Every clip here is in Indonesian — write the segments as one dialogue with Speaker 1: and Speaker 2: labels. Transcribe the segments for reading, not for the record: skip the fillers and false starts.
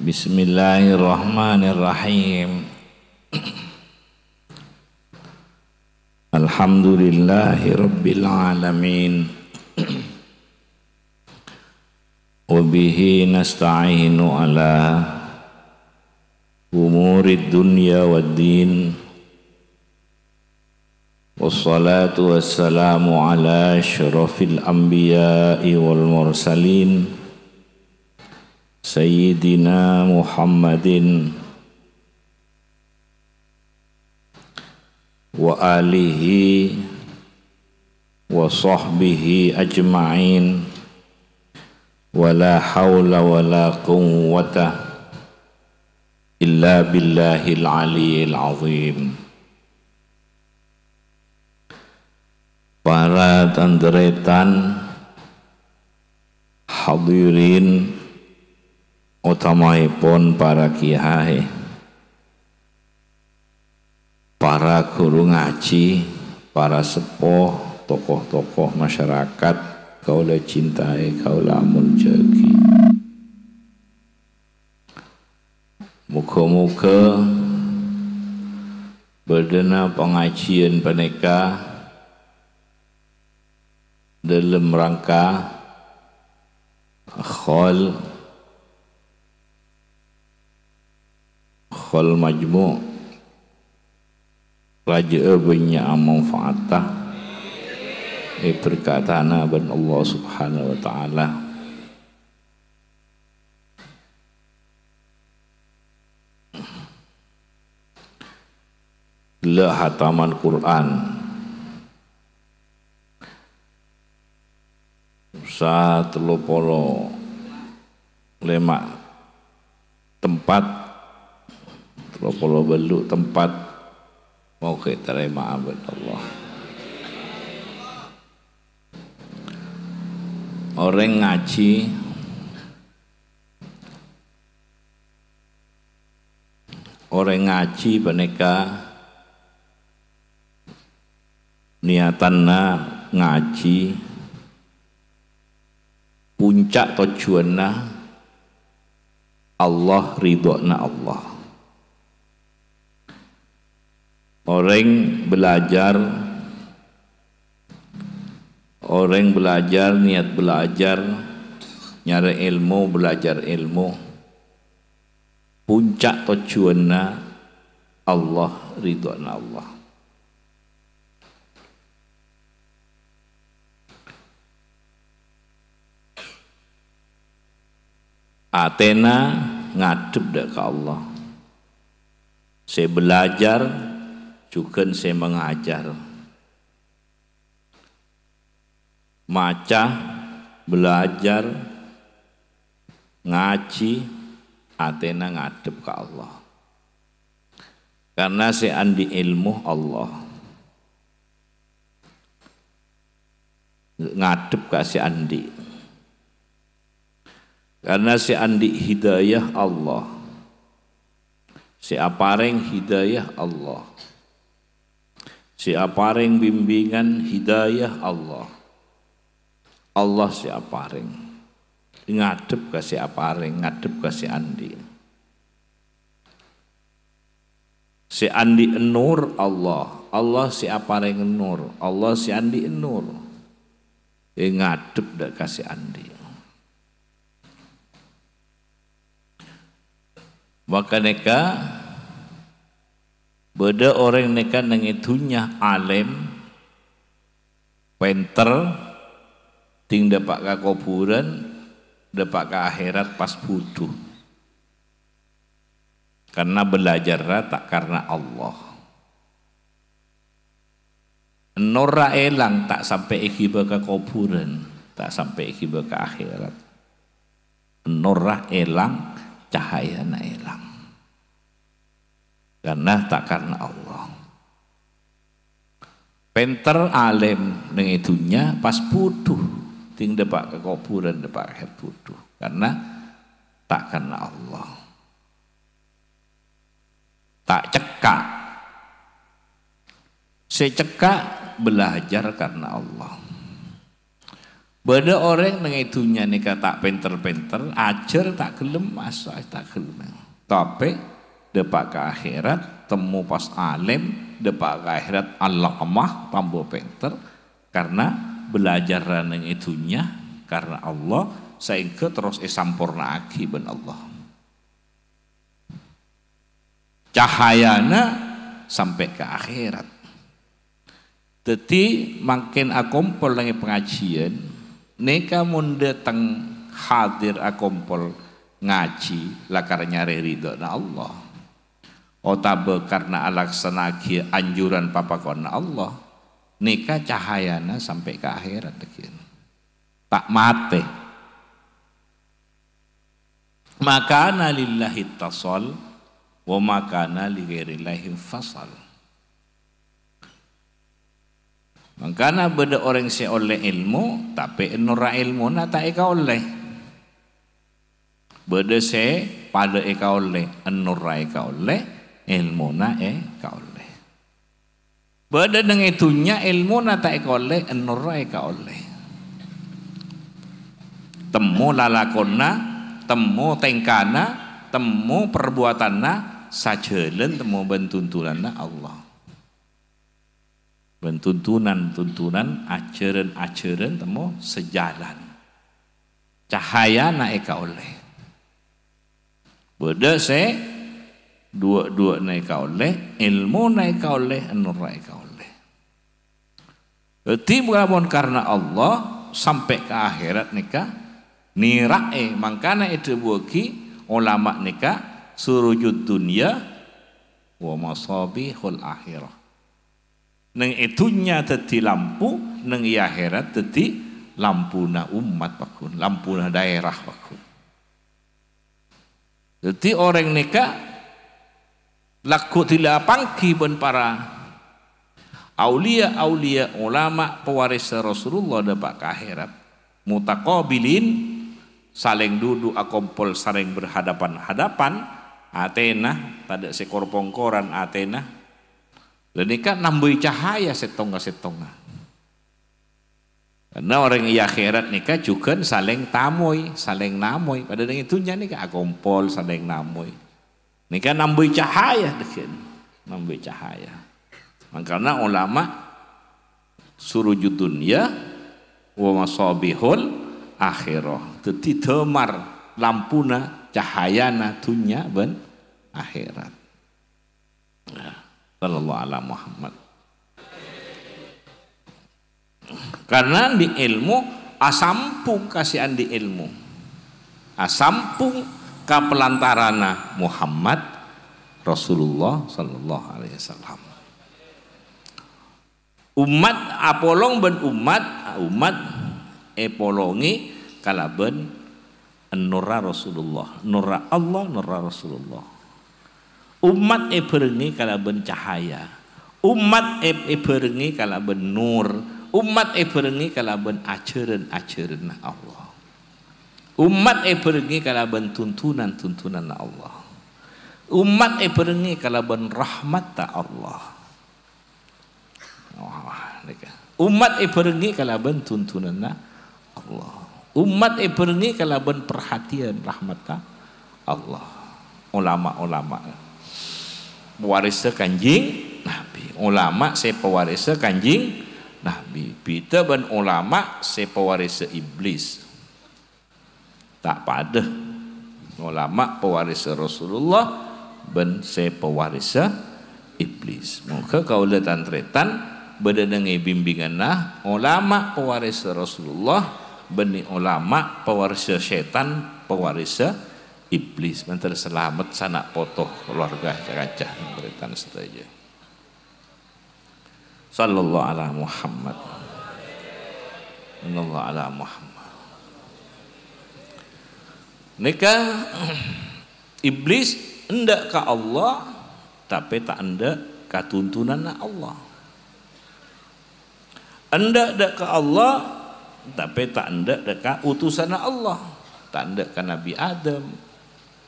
Speaker 1: Bismillahirrahmanirrahim. Alhamdulillahi rabbil alamin. Wa bihi nasta'inu ala umurid dunya waddin. Wassalatu wassalamu ala asyrafil anbiya'i wal mursalin Sayyidina Muhammadin wa alihi wa sahbihi ajma'in wa la hawla wa la quwwata illa billahil aliyyil azim. Para tandretan hadirin utamaipun para kiai, para guru ngaji, para sepuh, tokoh-tokoh masyarakat, kaula cintai, kaula amun jagi. Muga-muga berdana pengajian paneka dalam rangka khol majmu' raja banyak manfaatah berkatana ban Allah subhanahu wa ta'ala. La hataman Quran sa 35 tempat 30 beluk tempat mau kita terima abad Allah. Orang ngaji beneka niatanna ngaji puncak tujuanna Allah, ridhona Allah. Orang belajar, niat belajar, nyari ilmu, belajar ilmu, puncak tujuanna Allah, ridhona Allah. Atena ngadep dak ke Allah. Saya belajar juga saya mengajar. Maca, belajar, ngaji, atena ngadep ke Allah. Karena saya andi ilmu Allah. Ngadep ke si andi. Karena si andi hidayah Allah. Si apareng hidayah Allah. Si apareng bimbingan hidayah Allah. Allah si apareng ngadep ke si apareng, ngadep ke si andi. Si andi nur Allah, Allah si apareng nur, Allah si andi nur. Ngadep dak ke si andi. Maka neka beda orang neka nangitunya alim, pinter, ting dapat ke kuburan, dapat ke akhirat pas butuh. Karena belajar tak karena Allah. Nora elang tak sampai ikiba ke kuburan, tak sampai ikiba ke akhirat. Nora elang, cahaya na elang. Karena tak karena Allah. Pinter alim nangitunya pas butuh. Ting dapat ke kuburan, dapat akhirat butuh. Karena tak karena Allah. Tak cekak. Secekak belajar karena Allah. Beda orang nang itunya nika tak penter-penter, ajar tak gelem, masa tak gelem. Tapi depak ke akhirat temu pas alim, depak ke akhirat alamah tambah penter karena belajar nang itunya karena Allah sehingga terus sampurna aki ben Allah. Cahayana sampai ke akhirat. Jadi makin akompol lagi pengajian, neka mun datang hadir akompol ngaji lakar nyari ridho na Allah. Otabe karena alaksanaki anjuran papakona Allah, neka cahayana sampai ke akhirat dekin. Tak mate. Makana lillahi tasal wa makana li ghairillahi fasal. Makana beda orang si oleh ilmu tapi nura ilmu na tak eka oleh. Beda se pada eka oleh nura eka oleh ilmu na eka oleh. Beda dengan itunya ilmu na tak eka oleh nura eka oleh. Temu lalakona, temu tengkana, temu perbuatanna sajelen temu bentuntunanna Allah. Bentuntunan ajaran temu sejalan. Cahaya naika oleh. Beda se dua naika oleh, ilmu naika oleh, nur naika oleh. Jadi bukan karena Allah sampai ke akhirat nika nirae mangkana itu buki ulama nika surujud dunia wa masabihul akhirah. Neng itunya teti lampu, neng akhirat teti lampuna umat pakun, lampuna daerah pakun. Jadi orang nika laku tidak pangki ben para aulia ulama pewaris Rasulullah dapat ke akhirat mutaqabilin saling duduk akompol saling berhadapan-hadapan Athena tada sekor pongkoran Athena lenika nambui cahaya setonga karena orang yang akhirat nika juga saling tamoy saling namoy pada dengan itunya nika akompol saling namoy nika nambui cahaya deken nambui cahaya makanya ulama surujud dunia wa masabihul akhirah teti temar lampuna cahayana dunya ben akhirat. Sallallahu ala Muhammad. Karena di ilmu asampung kasihan di ilmu asampung kapelantarana Muhammad Rasulullah sallallahu alaihi wasallam. Umat apolong ben umat epolongi kalaben nurra Rasulullah, nurra Allah, nurra Rasulullah. Umat berengi kalaben cahaya, umat berengi kalaben nur, umat berengi kalaben ajaran Allah, umat berengi kalaben tuntunan Allah, umat berengi kalaben rahmat Allah. Umat berengi kalaben tuntunan Allah, umat berengi kalaben perhatian rahmat Allah. Ulama pewaris kanjing Nabi, ulama se pewaris kanjing Nabi. Bita ben ulama se pewaris iblis. Tak pada ulama pewaris Rasulullah ben se pewaris iblis. Maka kaula tantretan beda dengan bimbingan ulama pewaris Rasulullah beni ulama pewaris setan pewaris iblis mantar selamat sanak potoh keluarga cacah beritan saja. Sallallahu ala Muhammad. Sallallahu ala Muhammad. Nikah iblis hendak ke Allah tapi tak hendak ke tuntunan Allah. Hendak ke Allah tapi tak hendak ke utusan Allah. Tak hendak ke Nabi Adam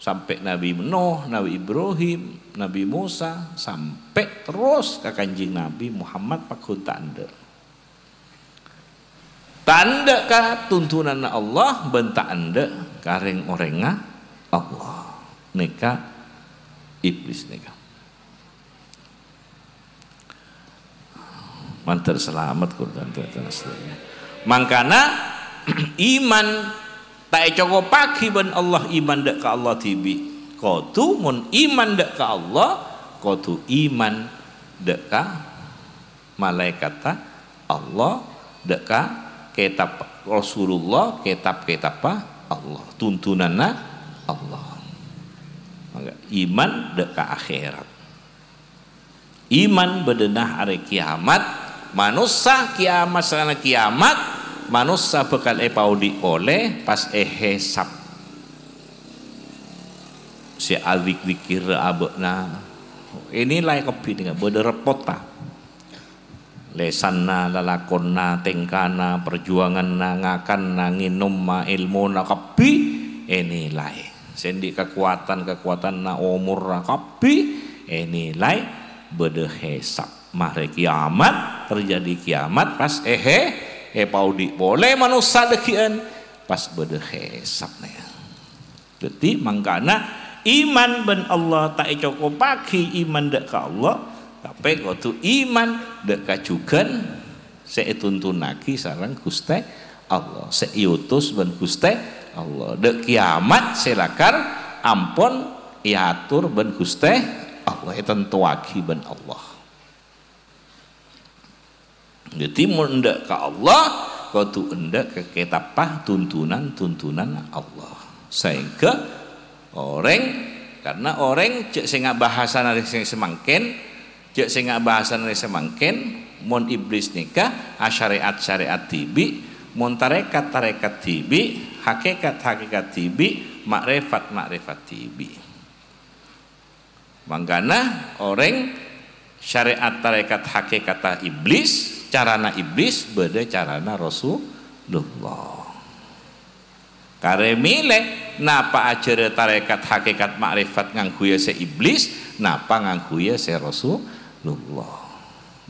Speaker 1: sampai Nabi Nuh, Nabi Ibrahim, Nabi Musa sampai terus ke kanjeng Nabi Muhammad pakun tak tanda ka tuntunan Allah bentak anda kareng orenga Allah neka iblis neka mantar selamat Quran mangkana iman tak cukup pagi ben Allah iman dek ka Allah tibi kotu mun iman dek ka Allah kotu iman dek ka malaikat Allah dek ka kitab Rasulullah kitab-kitab Allah tuntunanna Allah maka iman dek ka akhirat iman bedenah hari kiamat manusia kiamat sarana kiamat manusia bakal paudi oleh pas hisab si adik dikir abekna inilah kepi dengan bede repot ta lesanna lalakonna tengkana perjuanganna ngakanna nginumma ilmuna kepi inilah sendi kekuatan na umur kepi inilah bede hisab mari kiamat terjadi kiamat pas paudi boleh manusia dekian pas bede hisab nih jadi mangkana iman ben Allah tak cukup pagi iman dek ka Allah tapi waktu iman dek ka jugan seituntun lagi sarang Gusti Allah seiutus ben Gusti Allah dek kiamat selakar ampun iatur ben Gusti Allah tentu wagi ben Allah jadi mendak ke Allah kau tu endak ke ketapah tuntunan Allah sehingga orang karena orang cek sehingga bahasa nari semangkin cek sehingga bahasa nari semangkin mon iblis nikah syariat tibi mon tarekat tibi hakikat tibi makrifat tibi mangkana orang syariat tarekat hakikat iblis carana iblis beda carana Rasulullah karemile napa acara tarekat hakikat makrifat ngangguya se iblis napa ngangguya se Rasulullah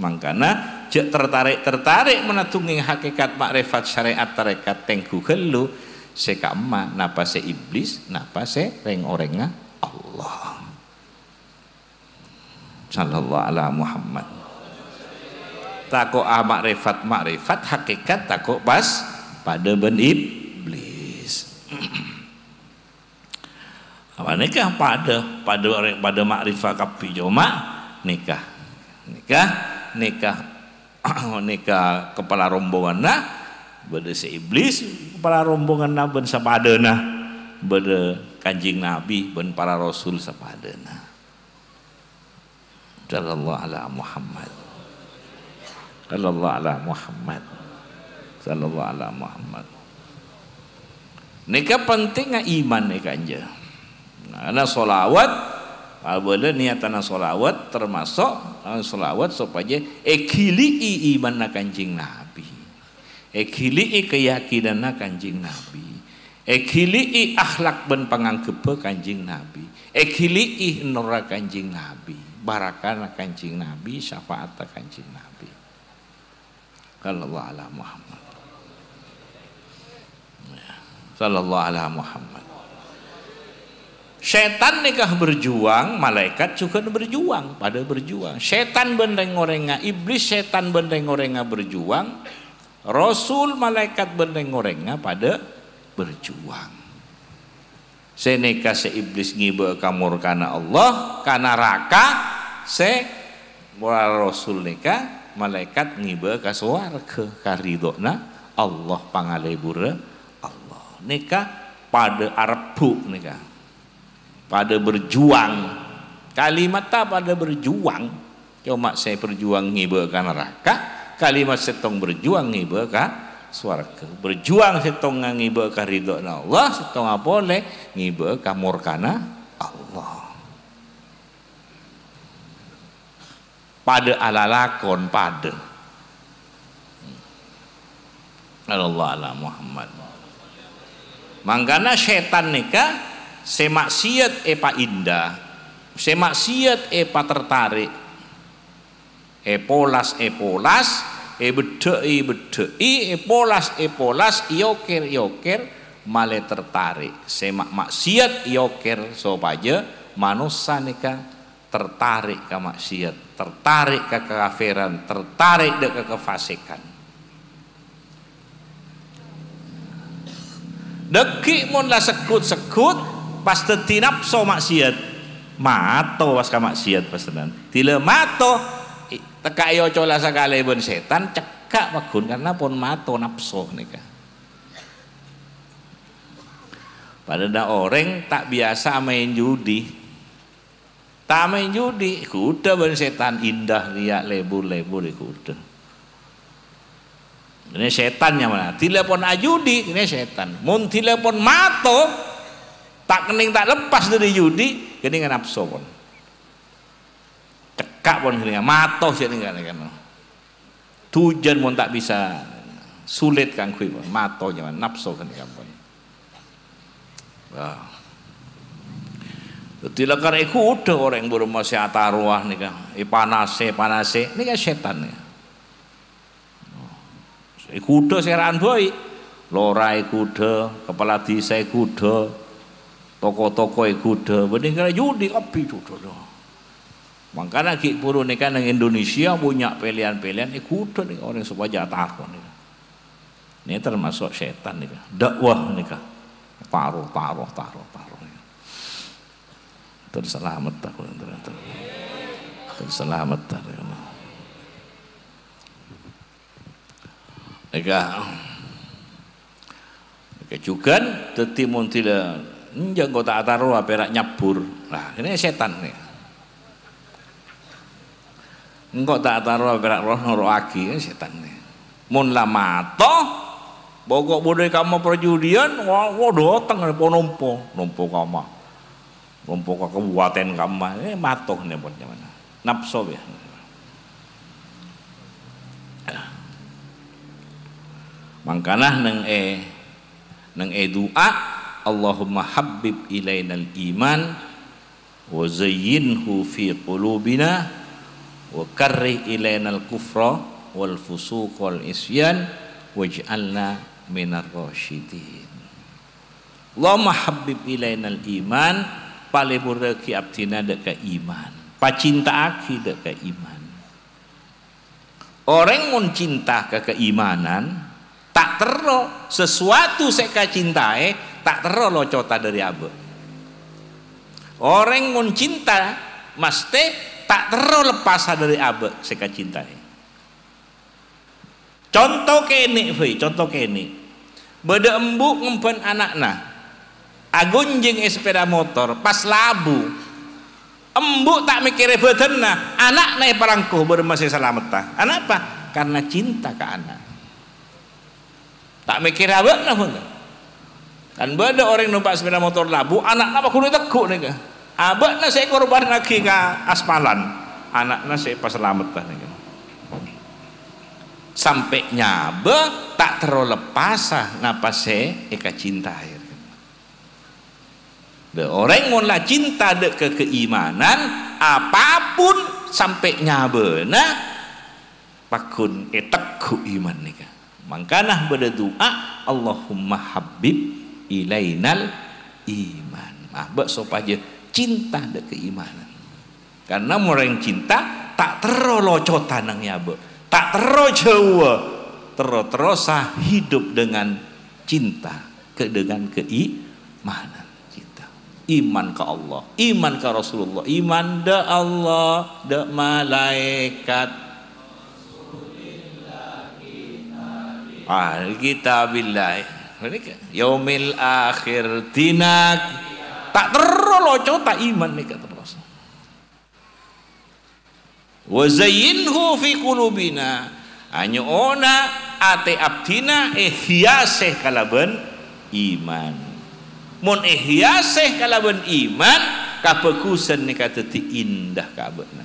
Speaker 1: mangkana jek tertarik menatungi hakikat makrifat syariat tarekat tengku gelu se kama napa se iblis napa se reng orenga Allah sallallahu ala Muhammad tako makrifat hakikat tako pas pada ben iblis apa nikah pada makrifat kapi joma nikah kepala rombongan na beda si iblis kepala rombongan na ben sapadana beda kanjing nabi ben para rasul sapadana sallallahu ala Muhammad sallallahu ala Muhammad sallallahu ala Muhammad nikah penting iman nikah aja karena solawat apabila niatan solawat termasuk solawat supaya ekili iman na kanjing nabi ekili keyakinan na kanjing nabi ekili akhlak ben panganggep kanjing nabi ekili nora kanjing nabi barakana kanjing nabi syafaat kanjing nabi sallallahu ala Muhammad sallallahu ala Muhammad setan nikah berjuang malaikat juga berjuang pada berjuang setan bendeng orenga iblis setan bendeng orenga berjuang rasul malaikat bendeng orenga pada berjuang seneka se iblis ngibe kamur kana Allah kana raka se moral rasul nika malaikat ngibe ka swarga karidona Allah pangalebura Allah nika pada arbu nika pada berjuang kalimat pada berjuang cuma saya berjuang ngibe ka neraka kalimat setong berjuang ngibe ka swarga berjuang setong ngibe ka ridona Allah setong boleh ngibe ka murkana Allah pada alalakon pada Allah ala Muhammad mangkana setan nika semaksiat epa indah semaksiat epa tertarik epolas bedheki polas yoker male tertarik semak maksiat yoker supaya manusia nika tertarik ke maksiat, tertarik ke kekafiran, tertarik ke kefasikan. Deki mun lah sekut pas teti nafsu maksiat mato pas ka maksiat pas tenan tile mato teka yo cola sakale ben setan cekak magun karena pun mato nafsu nika. Padahal orang tak biasa main judi, tak main judi kuda ben setan indah liat lebur kuda. Ini setannya mana? Telepon ajudi ini setan. Mun telepon mato tak kening tak lepas dari judi, kening nafsu pun. Cekak pun kening mato sih kan. Tujuan pun tak bisa sulit kan kui pun mato jangan nafsu kening pun. Wah. Tilakar iku udah orang bermasih ataruah nih kan. Panase ini kan setan ya. Kuda seraan boy, lorai kuda, kepala desa kuda, toko-toko kuda, bening kena judi api kuda. Makanya ki puru nih kan Indonesia punya pilihan-pilihan kuda nih orang supaya takut nih. Ini termasuk setan nih, dakwah nih kan, taruh. Terselamat aku ternyata, terselamat aku. Eka juga tetimun tidak njang kota ataru perak nyabur. Nah ini setan nih. Engkau tak ataru perak roh noro aki ini setan nih. Mun lamato bogok bodoi kamu perjudian wah datang ada nompo kamu nompo ke kabupaten kamu ini matoh nih buat mana nafsu ya. Mangkana neng doa Allahumma habib ilainal iman wa zayyinhu fi qulubina wa karrih ilainal kufra wal fusuq wal isyan waj'alna minar rasyidin. Allahumma habib ilainal iman palebur ki abdina dek ke iman pacinta aki dek ke iman. Orang mun cinta ke keimanan tak tero sesuatu seka cintai tak tero lo cota dari abe. Orang mun cinta mesti tak tero lepas dari abe seka cintai. Contoh kene beda embuk ngumpen anakna agunjing sepeda motor pas labu embuk tak mikir bedenna anakna parangkuh bermasih selamat ta. Anak apa? Karena cinta ke anak. Tak mikir abang lah pun kan beda orang numpak sepeda motor labu anak apa kudu teguk nih kan abang saya korban lagi ke aspalan anaknya saya pas selamat nih kan sampai nyabe tak terlepas ngapa saya eka cinta air de orang mulai cinta dek ke keimanan apapun sampai nyabe nah pakun teguk iman nih kan. Makanya berdoa Allahumma habib ilainal iman. Abak supaya cinta dek keimanan. Karena orang cinta tak terlocotan nang yabak, tak terjawa, terosa hidup dengan cinta, dengan keimanan cinta. Iman ke Allah, iman ke Rasulullah, iman da Allah, da malaikat. Kitabillah yaumil akhir dinak tak terloco tak iman nih kata Rasul wa zayyinhu fi qulubina anyo ona ate abdina hiaseh kalaban iman mun hiaseh kalaban iman kabagusan nih kata indah kabena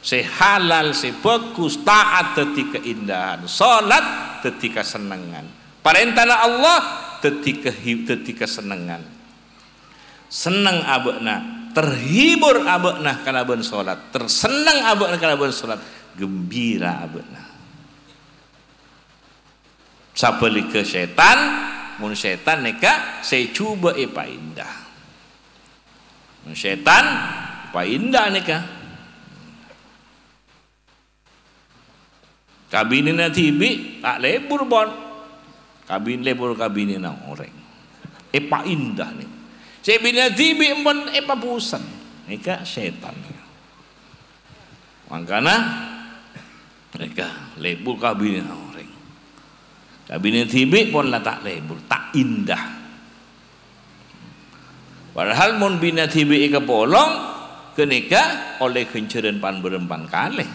Speaker 1: sehalal sebagus taat ketika keindahan salat ketika senengan perintah Allah ketika senengan seneng abekna terhibur abekna kalaban salat tersenang abekna kalaban salat gembira abekna Sabali ke setan, mun setan neka saya coba indah. Mun setan indah neka. Kabinina tibi tak lebur bon. Kabin lebur kabinina orang. Indah nih. Saya bina tibi empon pusan. Neka setan. Makanya mereka lebur kabinina orang. Kabinina tibi pun lah tak lebur, tak indah. Padahal mun bina tibi ika polong kenika oleh kenceren pan berempan kali.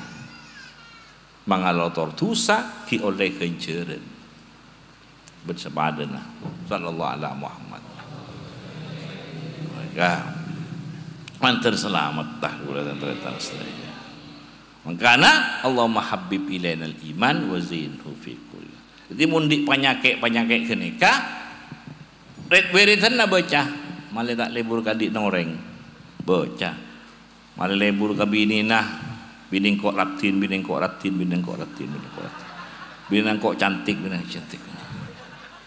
Speaker 1: Mangalotor tusa ki oleh kenceren. Bersepadana sallallahu alaihi Muhammad. Maka mantar selamat dah gula dan terletak setelahnya. Makanya Allahumma habib ilainal iman wa zinhu fi kulli. Jadi mundi penyakit kenika red beritan na baca malah tak lebur kadik noreng baca malah lebur ka bini nah bini kok ratin bini kok cantik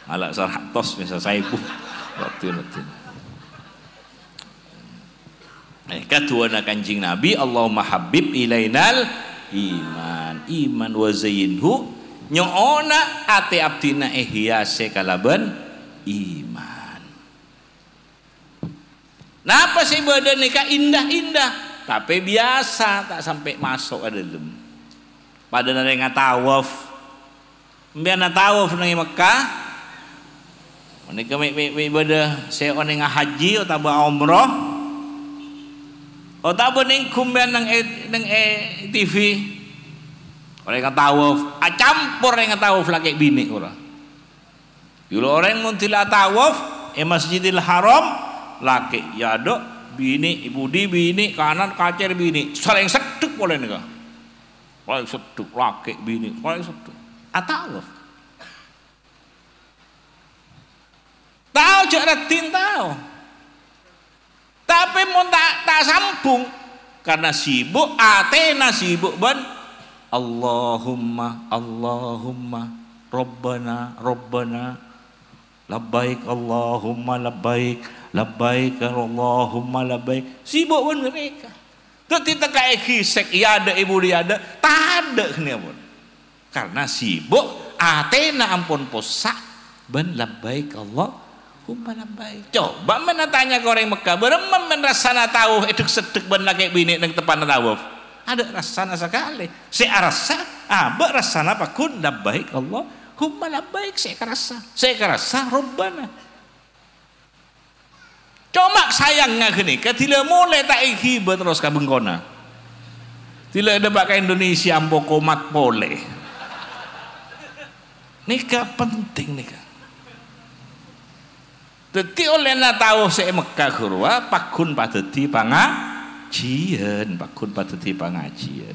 Speaker 1: malah sarah tos misal saya pun ratin kedua na kanjing Nabi Allahumma habib ilainal iman wa zayyinhu nyoona ate abdina hiase kalaban iman. Napa sih badan nikah indah-indah tapi biasa tak sampai masuk ke dalam. Pada nare ngatawaf. Mbian natawaf nang Mekah. Menika bada saya oneng haji atau umroh. Atau ning kumbian nang TV. Orang yang tawaf, campur orang yang tawaf lagi bini orang. Dulu orang yang tidak tawaf, Masjidil Haram laki ya dok bini, ibu di bini, kanan kacer bini, saling seduk boleh nih kah? Saling seduk laki bini, saling seduk. Tawaf. Tahu jaratin tahu. Tapi mau tak sambung karena sibuk, atena sibuk ban. Allahumma Rabbana labbaik Allahumma labbaik Allahumma labbaik sibuk pun mereka ketika kayak kisek ya ada ibu dia ada tak ada ini pun karena sibuk atena ampun posak ben labbaik Allahumma labbaik coba mana tanya ke orang Mekah beremam rasana tahu eduk sedek ben lagi bini nang tepan tawaf ada rasana sekali saya rasa rasana pakun labbaik Allahumma labbaik saya kerasa Rabbana cuma sayangnya gini ketika mulai tak ikhibah terus kabengkona tidak ada pakai Indonesia ambo komat boleh nikah penting nikah jadi oleh na tahu saya Mekah kurwa pakun padeti pakun pateti pengajian.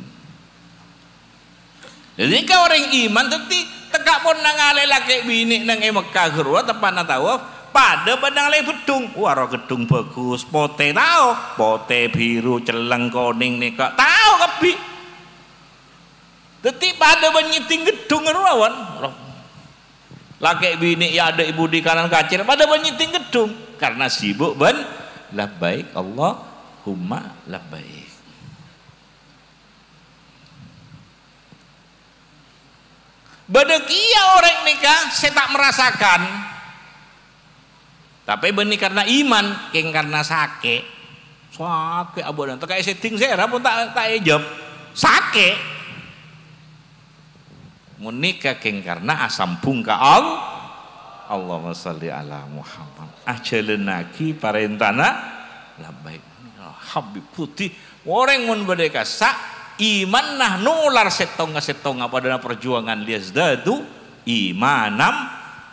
Speaker 1: Jadi kau orang iman teti tekak pun nangale laki bini nang Mekah gerwa tepan tawaf pada badang le gedung waro gedung bagus pote tahu pote biru celeng kuning nika tahu kebi teti pada banyiting gedung gerwawan laki bini ya ada ibu di kanan kacir pada banyiting gedung karena sibuk ben labbaik Allahumma labbaik. Bedekia orang nikah saya tak merasakan tapi benih karena iman keng karena sakit abodan terkait setting saya pun tak ejab sakit menikah keng karena asam pungka Allahumma sholli ala Muhammad ajalenaki parentana labbaik habib putih orang mun berdeka sak iman nah nular setonga pada perjuangan liyazdadu imanam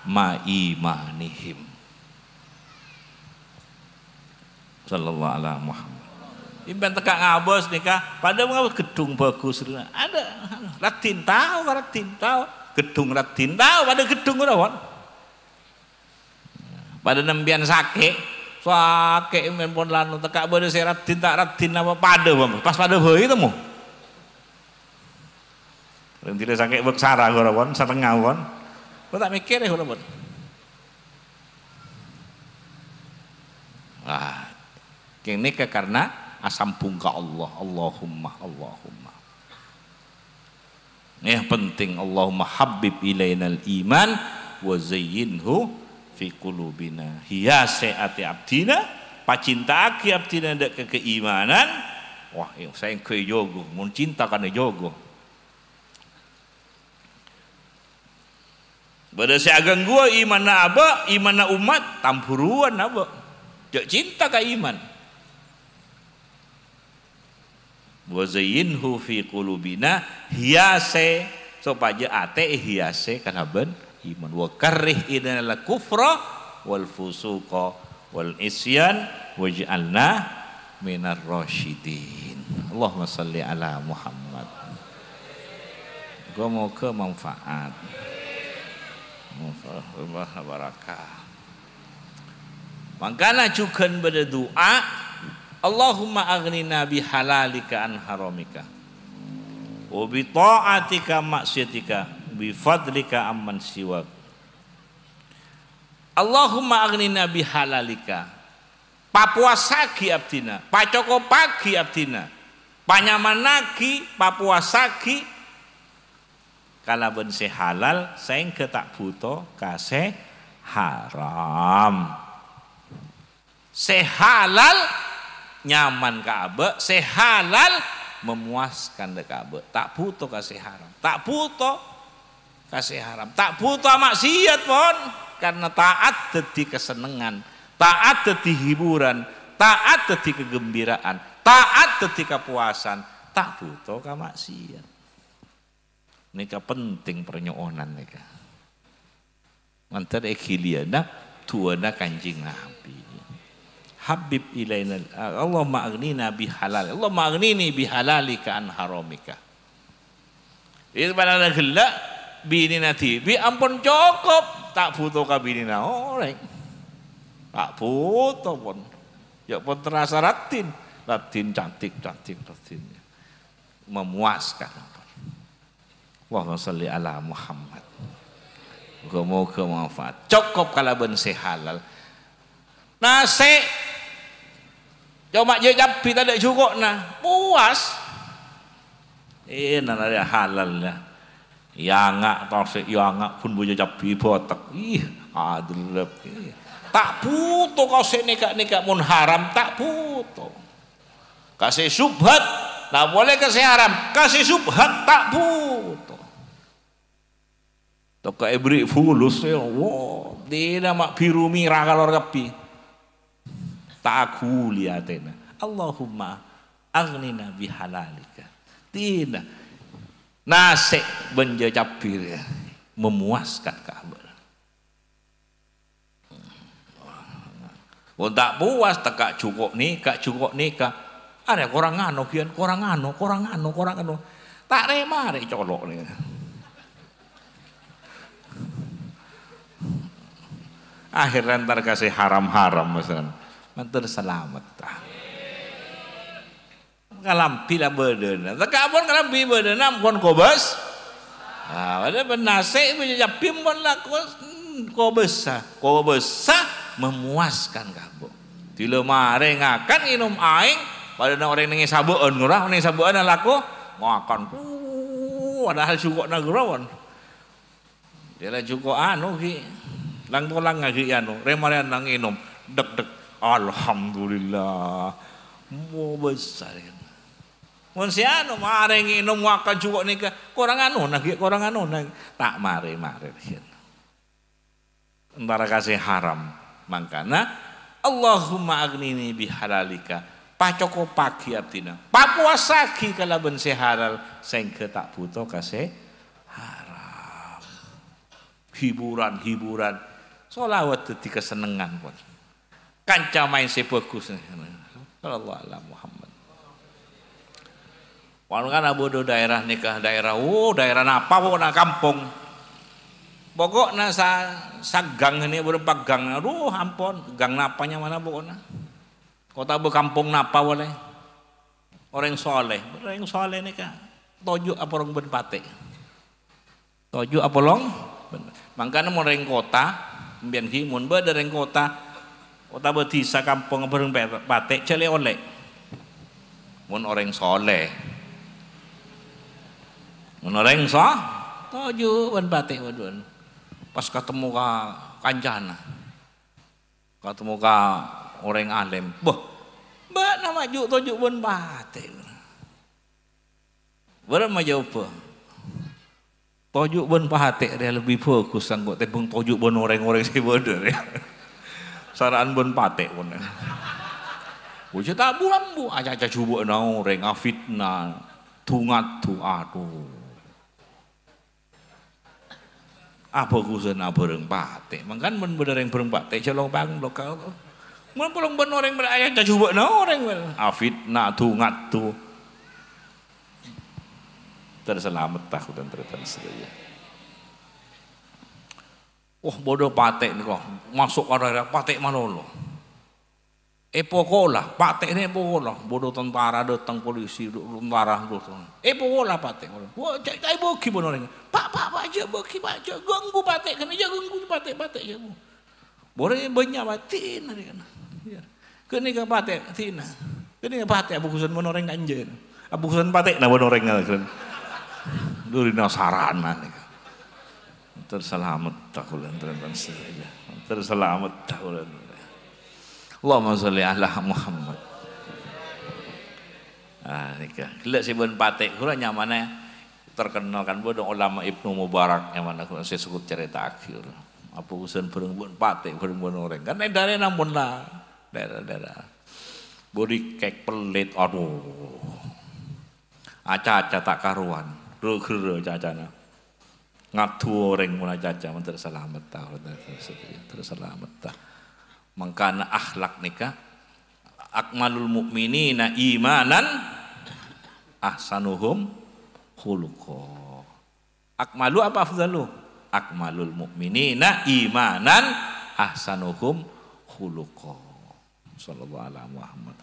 Speaker 1: ma imanihim sallallahu alaihi Muhammad imban tekak ngabos nikah pada ngabos gedung bagus ada ratin tahu gedung ratin tahu pada gedung rawon pada nembian sakit men pun lanu tekak pada saya ratin apa pada pas pada bayi temu yang tidak sakit beksara rawon setengah wan Kau tak mikir ya ulah. Wah, kene karena asam pungka Allah. Allahumma. Yang penting Allahumma habib ilainal iman wa zayyinhu fi qulubina. Hiase ati abdina, pacinta aki abdina dak keimanan. Wah, saya ke jogo, mun cinta kana jogo. Bada saya agang gua iman na aba, iman na umat tampuruan aba. Jak cinta ka iman. Wa zayyinhu fi qulubina hiase supaya ate hiase kana ben iman. Wa karrih ilal kufra wal fusuqa wal isyan waj'alna minar rasyidin. Allahumma salli ala Muhammad. Semoga manfaat. Barakah. Makanya juga pada doa Allahumma aghnina bihalalika an haramika wa bi ta'atika maksiatika bi fadlika amman siwak. Allahumma aghnina bihalalika, papuasaki abdina, pacokopagi abdina, panyamanaki papuasaki kalaban se halal saeng ketak buto kase haram. Se halal nyaman ka abe, se halal memuaskan dek abe, tak buto kase haram, tak buto kase haram, tak buto maksiat pon, karena taat dadi kesenengan, taat dadi hiburan, taat dadi kegembiraan, taat dadi kepuasan, tak buto ka maksiat. Nika penting pernyonan nika. Mantar ekiliana tuana Kanjeng Nabi. Habib ilaina Allahumma aghnina bihalal. Allahumma aghnini bihalalika an haramika. Itu pada gelak bini nanti bi ampun cukup tak butuh ka binina oleh. Tak butuh pun. Ya pun terasa ratin cantik ratin. Memuaskan. Allahumma sholli ala Muhammad. Moga manfaat. Cukup kalaban se halal. Nasi coba je japi tak ada cukup nah. Puas. Nah ada halal lah. Yangak tosik yangak pun boleh japi botak. Aduh. Tak butuh kau se nekak mun haram tak butuh. Kasih subhat, tak boleh kasih haram. Kasih subhat tak butuh. Toka ebri fulus ya, wow, dia mak biru mirah kalau kapi. Tak aku lihatena. Allahumma aghnina bihalalika. Tidak. Nasi benjajapir memuaskan Ka'bah. Tak puas tak cukup nikah. Ada korang anu kian, korang anu. Tak remare colok ni. Akhirnya ntar kasih haram misalnya. Mantar selamat tah. Kalampi lah berdena. Tak kabon kalampi berdena kon kobes. Ada benase menjapim kon lah kobesa memuaskan kabon. Tila mare ngakan inum aing pada orang nengi sabuan ngurah nengi sabuan laku makan. Padahal cukup nagurawan. Dia lah cukup anu ki. Lang tolang ngagi anu remarian nang inum dek. Alhamdulillah mau besar kan mun si anu mare nginum makan juga nika korang anu tak mare kan antara kasih haram mangkana Allahumma aghnini bihalalika pacoko pagi abdina papuasaki kalaban se halal sehingga tak butuh kasih haram hiburan sholawat dadi kesenengan pun kanca main sebagus sallallahu alaihi Muhammad. Wan kan abodo daerah nikah daerah napa pokokna kampung. Pokokna sagang ini beberapa gang. Aduh ampun, gang napanya mana pokokna. Kota berkampung napa boleh. Orang soleh nikah. Tojuk apa orang ben pate. Tojuk apa long Mangkana mun reng kota mbiyen ki mun be reng kota betisa kampung bareng batik cele oleh. Mun orang soleh. Mun orang toju wan batik wadun. Pas ketemu ka kancana. Ketemu ka orang alim. Boh, mbak nama juk toju wan batik. Berapa maju apa? Toju wan batik dia lebih fokus sanggup tebung toju wan orang-orang si bodoh ya. Saraan bon patek pun. Wujud tak buambu aja coba nang orang fitnah tungat tu aduh. Apa kusen abareng patek? Mangkan mun bener yang bareng patek celong bang lokal. Mun pulang ben orang beraya coba nang orang fitnah tungat tu. Terselamat takut dan tertentu. Wah bodoh patek nih kok masuk ke daerah patek manolo. Epokola patek ini epokola bodoh tentara datang polisi tentara datang. Epokola patek. Wah cai boki bodoh orang. Pak aja boki pak aja ganggu patek kan aja ganggu patek aja bu. Boleh banyak batin hari kan. Kini ke patek tina. Kini ke patek abu kusen bodoh orang kanjen. Abu kusen patek na bodoh orang kan. Duri nasarana nih. Terselamat takulan saja. Terselamat takulan. Allahumma sholli ala Muhammad. Nikah. Kelak si ben patek kula nyamane terkenal kan bodoh ulama Ibnu Mubarak yang mana saya sebut cerita akhir. Apa urusan bareng ben patek bareng ben orang. Kan daerah namun lah daerah. Bodi kek pelit aduh. Aca-aca tak karuan. Ro-ro cacana. Ngatu orang mulai caca terselamat tahu terselamat tah mangkana akhlak nikah akmalul mukminina imanan ahsanuhum khuluqa akmalu apa afdalu akmalul mukminina imanan ahsanuhum khuluqa sallallahu alaihi Muhammad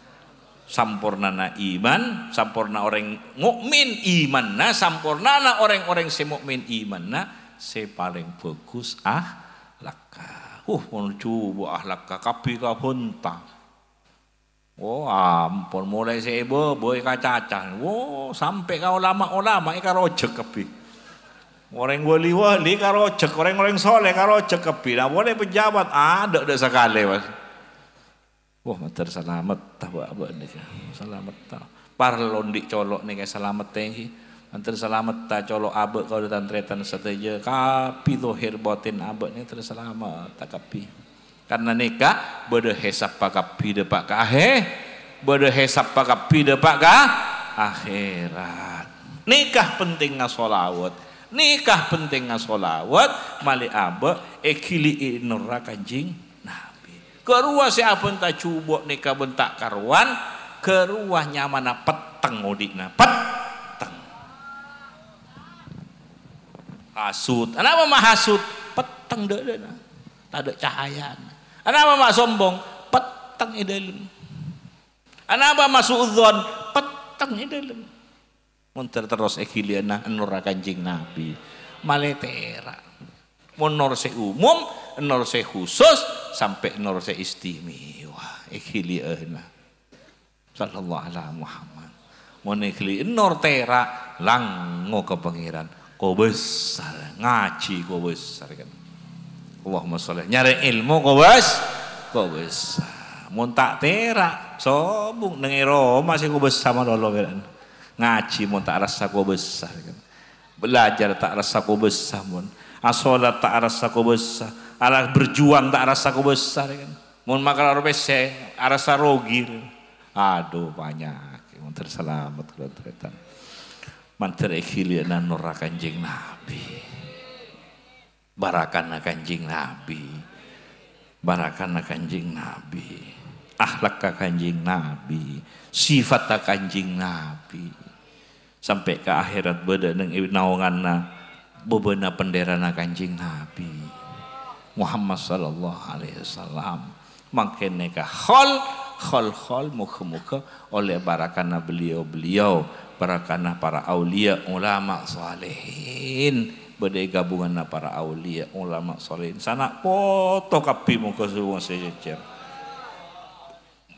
Speaker 1: sampurnana iman, sampurna orang mukmin imanna, sampurnana orang-orang si mukmin imanna, si paling bagus ahlakka. Mun coba ahlakka kapi ka honta. Oh ampun mulai si ibu boy kacacan. Oh sampai ka ulama-ulama ka rojek kapi. Orang wali-wali ka rojek, orang-orang soleh ka rojek kapi. Nah boleh pejabat ada sekali mas. Wah, terselamat tah abah nih, selamat tah. Parlon di colok nih kayak selamat teh, terselamat tah colok abah kau datang tretan sateja, kapi dohir batin abah nih terselamat tah kapi. Karena nikah bade hesap pak kapi depak kahe, bade hesap pak kapi depak kah akhirat. Nikah penting ngasolawat, nikah penting ngasolawat, mali abah ekili inura kanjing. Keruah siapa entah cubok nikah bentak karuan, keruahnya mana peteng odikna, peteng. Hasut, kenapa mah hasut? Peteng deh, tak ada cahaya. Kenapa mah sombong? Peteng idalem. Kenapa mah suudzon? Peteng idalem. Munter terus ekiliana nura kanjing Nabi, maletera. Menor se umum, menor se khusus, sampai menor se istimewa. Ikhliana. Sallallahu alaihi Muhammad. Monekli menor tera lango ke pangeran. Kau besar, ngaji kau besar kan. Allahumma sholli. Nyari ilmu kau besar. Mun tak tera, sobung nang Roma sih kau besar malolo kan. Ngaji mun tak rasa kau besar kan. Belajar tak rasa kau besar mun. Asolat tak rasa kau besar, alah berjuang tak rasa kau besar kan. Mun makan orang bese, rasa rogi. Aduh banyak, yang terselamat kalau ternyata. Manter ekiliana nurra kanjing Nabi, barakana kanjing Nabi, barakana kanjing Nabi, akhlak kanjing Nabi, sifat kanjing Nabi, sampai ke akhirat beda neng naunganna. Bebena penderana kanjing Nabi Muhammad sallallahu alaihi wasallam makin neka khol muka-muka oleh barakana beliau-beliau barakana para aulia ulama salihin Badai gabungan para aulia ulama solehin sana foto kapi muka semua sejejer.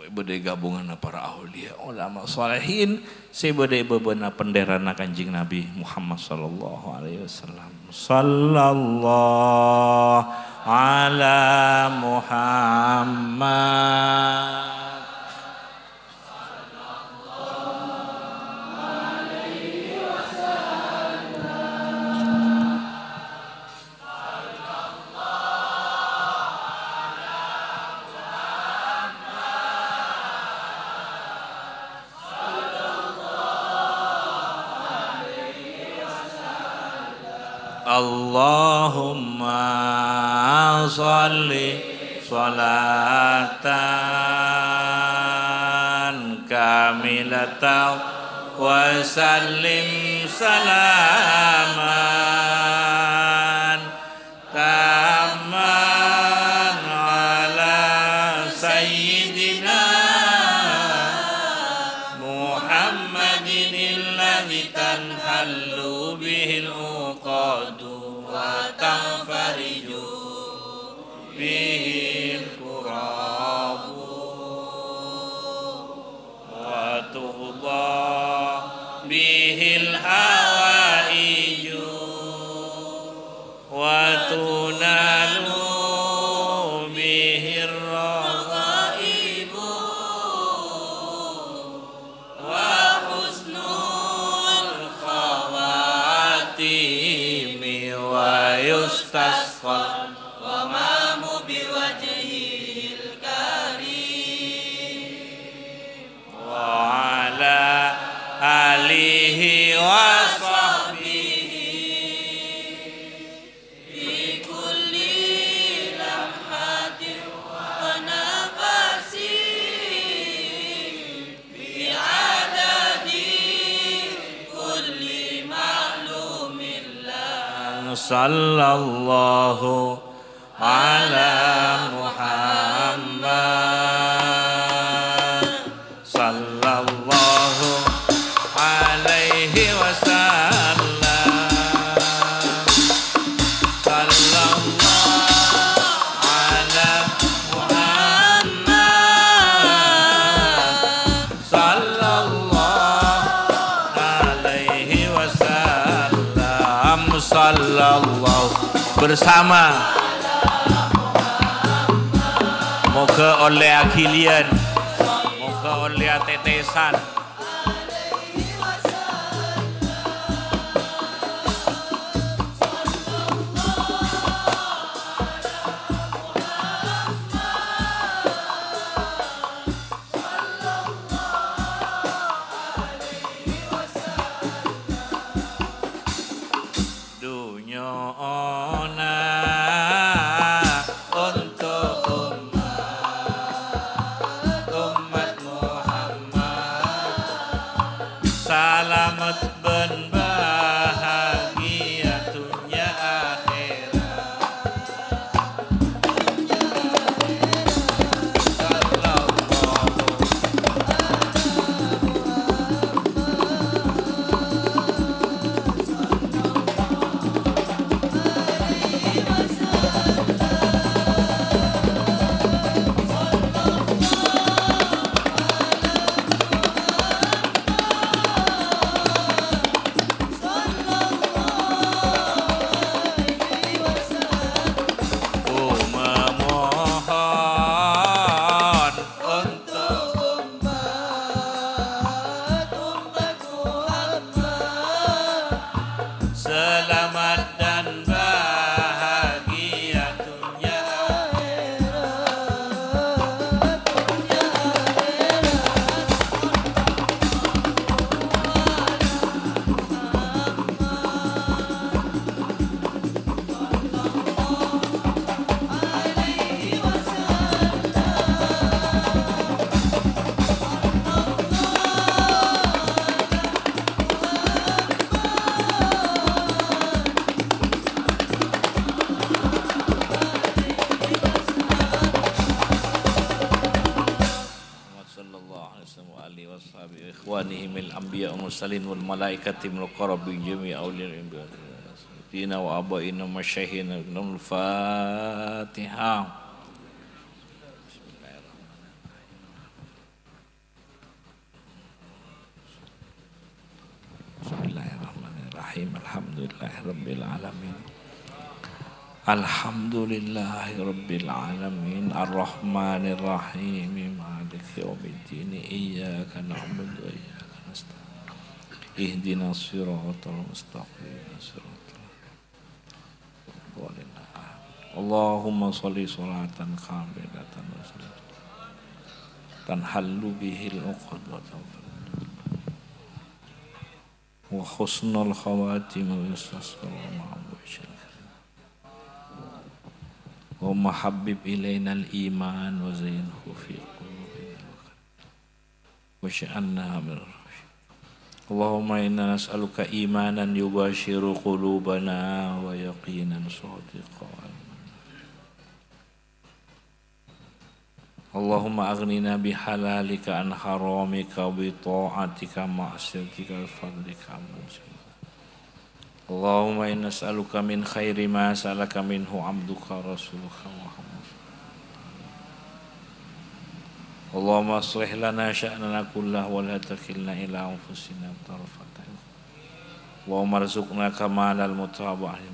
Speaker 1: Badai gabungan para aulia ulama solehin saya badai bebena penderana kanjing Nabi Muhammad sallallahu alaihi wasallam. Sallallahu ala Muhammad. Allahumma sholli sholatan kamilatan wa sallim salaman tamman ala sayyidina Muhammadin alladhi tanhallu bihil uqadu wa tanfariju bihil kurabu wa tughda bihil hawaiju wa tunalu bihir raghaibu wa husnul khawatimi wa yustasqa wa mamu biwajhil karim wa ala alihi wa sahbihi fi kulli lamhatin wa nafasin bi adadi kulli ma'lumin la sallallahu ala Muhammad sallallahu alaihi wasallam sallallahu ala Muhammad sallallahu alaihi wasallam sallallahu bersama moga oleh akilian moga oleh tetesan dunya ona untuk umat Muhammad selamat ben bahagia dunia akhirat selamat dan bahagia dunia ikhwanihim al-anbiya wal mursalin wal malaikati wal qarabin jami'a awliya والدين وآبائنا ومشايخنا الفاتحة. Bismillahirrahmanirrahim. Alhamdulillahirabbil alamin. Alhamdulillahirabbil alamin. Arrahmanirrahim. Maliki yaumiddin. Iyyaka na'budu wa iyyaka nasta'in. Ihdinas siratal mustaqim. Allahumma sholli sholatan kamilatan wa salatan tanhallu bihil uqdatan wa husnul khawatim wa yustasqal ma'bushil wa mahabbib ilaina al-iman wa zayyinhu fi qulubina wa sya'anna min Allahumma inna nas'aluka imanan yubashiru qulubana wa yaqinan sadiqan. Allahumma aghnina bihalalika an haramika bi ta'atika ma'asiyatika fadlika Allahumma inna nas'aluka min khairi ma salaka minhu abduka rasuluka Muhammad. Allahumma aslih lana sya'nana kullahu wa la takilna ila anfusina tarfata ain. Allahumma arzuqna kamalal mutaba'in.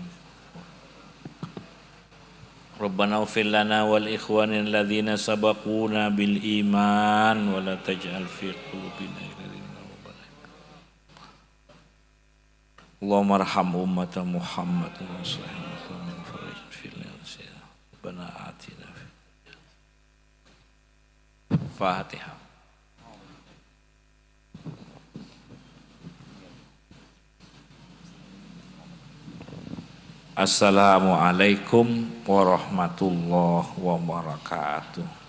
Speaker 1: Rabbana ighfir lana wal ikhwanil ladzina sabaquna bil iman wa la taj'al fi qulubina ghillan Allahumma arham ummata Muhammad wa sallallahu farij fil nasir. Rabbana atina Fatihah. Assalamualaikum warahmatullahi wabarakatuh.